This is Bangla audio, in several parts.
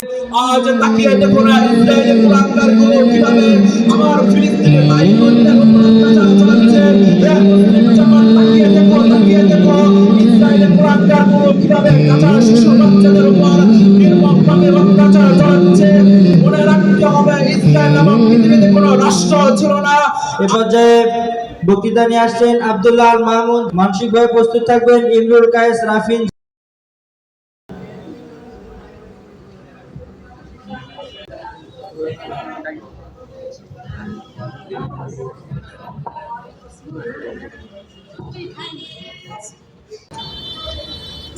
আজ তাকিয়ে দেখো না ইসরায়েলের কুলাঙ্গারগুলো কিভাবে আমার ফিলিস্তিনের ভাই বোনদের উপর অত্যাচার চালাচ্ছে। মুসলিম জামাত তাকিয়ে দেখো ইসরায়েলের কুলাঙ্গারগুলো কিভাবে কাঁচা শিশু বাচ্চাদের উপর নির্মমভাবে অত্যাচার চালাচ্ছে। মনে রাখতে হবে ইসরায়েল নামক পৃথিবীতে কোনো রাষ্ট্র ছিল না। এ পর্যায়ে বক্তৃতা নিয়ে আসছেন আব্দুল্লাহ আল মাহমুদ। মানসিকভাবে প্রস্তুত থাকবেন ইমরুল কায়েস রাফিন।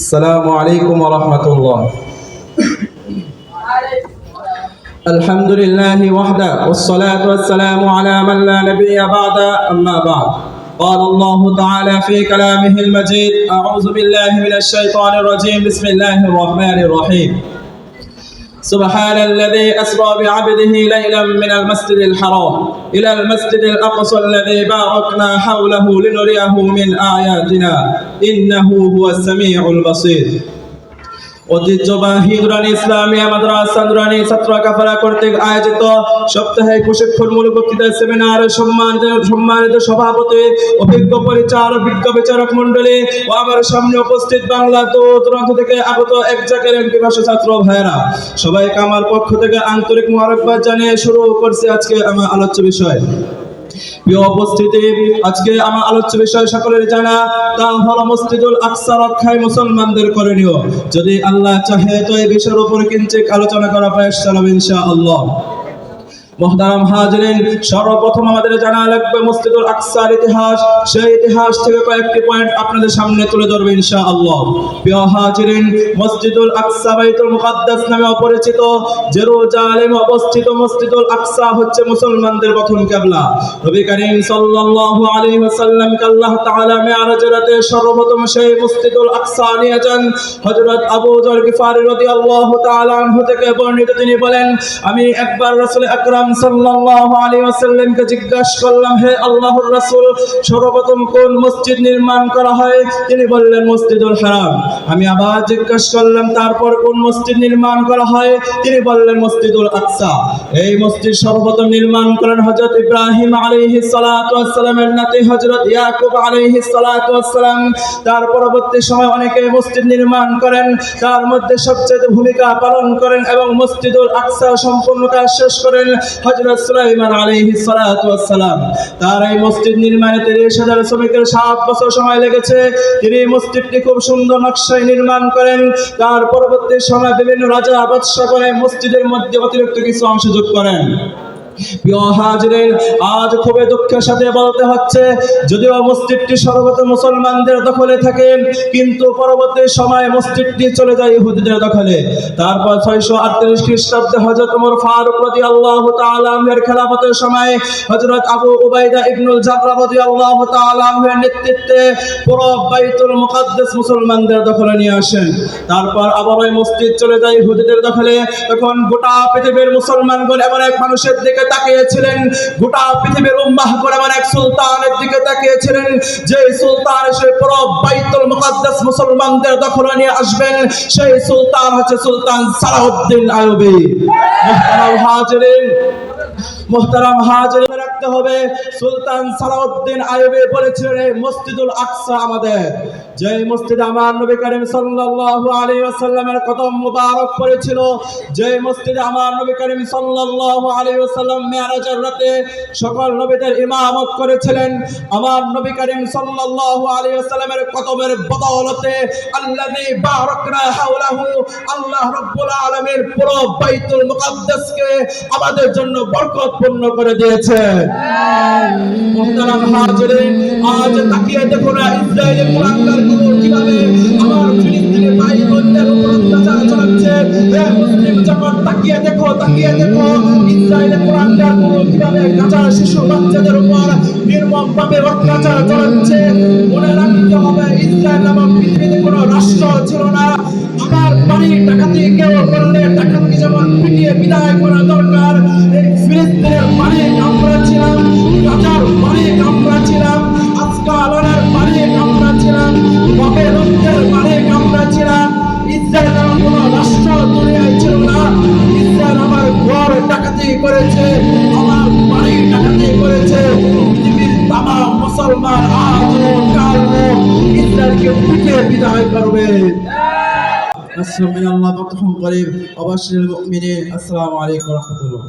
السلام عليكم ورحمة الله. الحمد لله وحده والصلاة والسلام على من لا نبي بعد أما بعد. قال الله تعالى في كلامه المجيد: أعوذ بالله من الشيطان الرجيم. بسم الله الرحمن الرحيم. سبحان الذي أسرى بعبده ليلا من المسجد الحرام إلى المسجد الأقصى الذي باركنا حوله لنريه من آياتنا إنه هو السميع البصير. ঐতিহ্যবাহী নুরানি ইসলামিয়া মাদ্রাসা নুরানি ছাত্র কাফেলা কর্তৃক আয়োজিত সাপ্তাহিক প্রশিক্ষণমূলক বক্তৃতা সেমিনারে সম্মানিত সভাপতি, অভিজ্ঞ পরিচালক, বিজ্ঞ বিচারক মণ্ডলী ও আমার সামনে উপস্থিত বাংলা দূরান্ত থেকে আগত এক জায়গার এমপিভাষী ছাত্র ভাইয়েরা, সবাইকে আমার পক্ষ থেকে আন্তরিক মোবারকবাদ জানিয়ে শুরু করছি আজকে আমার আলোচ্য বিষয়। প্রিয় উপস্থিতি, আজকে আমার আলোচ্য বিষয় সকলের জানা, তা হলো মসজিদুল আকসা রক্ষায় মুসলমানদের করণীয়। যদি আল্লাহ চাহে তো এই বিষয়ের উপর কিঞ্চিত আলোচনা করা প্রয়াস চালাবো ইনশাআল্লাহ। মুহতারাম হাজিরিন, সর্বপ্রথম আমাদের জানা লাগবে মসজিদুল আকসার ইতিহাস। সেই ইতিহাস থেকে কয়েকটি পয়েন্ট আপনাদের সামনে তুলে ধরবো ইনশাআল্লাহ। প্রিয় হাজিরিন, মসজিদুল আকসা বাইতুল মুকাদ্দাস নামে পরিচিত জেরুজালেমে অবস্থিত মসজিদুল আকসা হচ্ছে মুসলমানদের প্রথম কিবলা। নবী করিম সাল্লাল্লাহু আলাইহি ওয়াসাল্লামকে আল্লাহ তাআলা মিরাজের রাতে সর্বপ্রথম সেই মসজিদুল আকসা নিয়ে যান। হযরত আবু যর গিফারী রাদিয়াল্লাহু তাআলা আনহু থেকে বর্ণিত, তিনি বলেন, আমি একবার রাসূল আকরাম সাল্লাল্লাহু আলাইহি ওয়াসাল্লামকে জিজ্ঞাসা করলাম, হে আল্লাহর রাসূল, সর্বপ্রথম কোন মসজিদ নির্মাণ করা হয়? তিনি বললেন মসজিদুল হারাম। আমি আবার জিজ্ঞাসা করলাম, তারপর কোন মসজিদ নির্মাণ করা হয়? তিনি বললেন মসজিদুল আকসা। এই মসজিদ সর্বপ্রথম নির্মাণ করেন হযরত ইব্রাহিম আলাইহিস সালাতু ওয়াস সালামের নাতি হযরত ইয়াকুব আলাইহিস সালাতু ওয়াস সালাম। তার পরবর্তী সময় অনেকে মসজিদ নির্মাণ করেন, তার মধ্যে সবচেয়ে ভূমিকা পালন করেন এবং মসজিদুল আকসা সম্পূর্ণ কাজ শেষ করেন হযরত সুলাইমান আলাইহিস সালাতু ওয়াস সালাম। তার এই মসজিদ নির্মাণে 30,000 শ্রমিকের 7 বছর সময় লেগেছে। তিনি মসজিদটি খুব সুন্দর নকশায় নির্মাণ করেন। তার পরবর্তী সময় বিভিন্ন রাজা বাদশাগণ এই মসজিদের মধ্যে অতিরিক্ত কিছু অংশ যোগ করেন। প্রিয় হাজিরিন, আজ খুবই দুঃখের সাথে বলতে হচ্ছে, যদিও মসজিদটি সর্বপ্রথম মুসলমানদের দখলে থাকে, কিন্তু পরবর্তী সময়ে মসজিদটি চলে যায় ইহুদিদের দখলে। তারপর 638 খ্রিস্টাব্দে হযরত ওমর ফারুক রাদিয়াল্লাহু তাআলা আনহুর খেলাফতের সময় হযরত আবু উবাইদা ইবনুল জাররাহ রাদিয়াল্লাহু তাআলা আনহুর নেতৃত্বে পুরো বাইতুল মুকাদ্দাস মুসলমানদের দখলে নিয়ে আসেন। তারপর আবার ওই মসজিদ চলে যায় ইহুদিদের দখলে। তখন গোটা পৃথিবীর মুসলমানগণ এমন এক মানুষের দিকে তাকিয়েছিলেন, গোটা পৃথিবীর উম্মাহগণ এমন এক সুলতানের দিকে তাকিয়েছিলেন, যে সুলতান এসে পুরো বাইতুল মুকাদ্দাস মুসলমানদের দখলে নিয়ে আসবেন। সেই সুলতান হচ্ছে সুলতান সালাউদ্দিন আইয়ুবী। মুহতারাম হাজিরিন, রাখতে হবে, সুলতান সালাউদ্দিন আইয়ুবী বলেছিলেন, এই মসজিদুল আকসা আমাদের। যে মসজিদে আমার নবী করিম সাল্লাল্লাহু আলাইহি ওয়াসাল্লামের কদম মুবারক পড়েছিল, যে মসজিদে আমার নবী করিম সাল্লাল্লাহু আলাইহি ওয়াসাল্লাম মিরাজের রাতে সকল নবীদের ইমামত করেছিলেন, আমার নবী করিম সাল্লাল্লাহু আলাইহি ওয়াসাল্লামের কদমের বদৌলতে আল্লাযী বারাকনা হাওলাহু, আল্লাহ রাব্বুল আলামিন পুরো বাইতুল মুকাদ্দাসকে আমাদের জন্য বরকতপূর্ণ করে দিয়েছে। মুহতারাম হাজিরিন, আজ তাকিয়ে দেখো না ইসরায়েলের কুলাঙ্গারগুলো কিভাবে আমার ফিলিস্তিনের ভাই বোনদের উপর অত্যাচার চালাচ্ছে। মুসলিম জামাত তাকিয়ে দেখো ইসরায়েলের কুলাঙ্গারগুলো কিভাবে কাঁচা শিশু বাচ্চাদের উপর নির্মমভাবে অত্যাচার চালাচ্ছে। মনে রাখতে হবে ইসরায়েল নামক পৃথিবীতে কোনো রাষ্ট্র ছিল না। আমার বাড়ি ডাকাতি কেউ করলে ডাকাতকে যেমন পিটিয়ে বিদায় করা দরকার, এই ফিলিস্তিনের মালিক আমরা ছিলাম, গাজার মালিক আমরা ছিলাম, আজকালনের মালিক আমরা ছিলাম, বাবেলনের মালিক আমরা ছিলাম। ইসরায়েল নামক কোনো রাষ্ট্র দুনিয়ায় ছিল না। বিজয় করবে। নাসরুম মিনাল্লাহ ওয়া ফাতহুন করিব ওয়া বাশশিরিল মুমিনিন। আসসালামু আলাইকুম ওয়া রাহমাতুল্লাহ।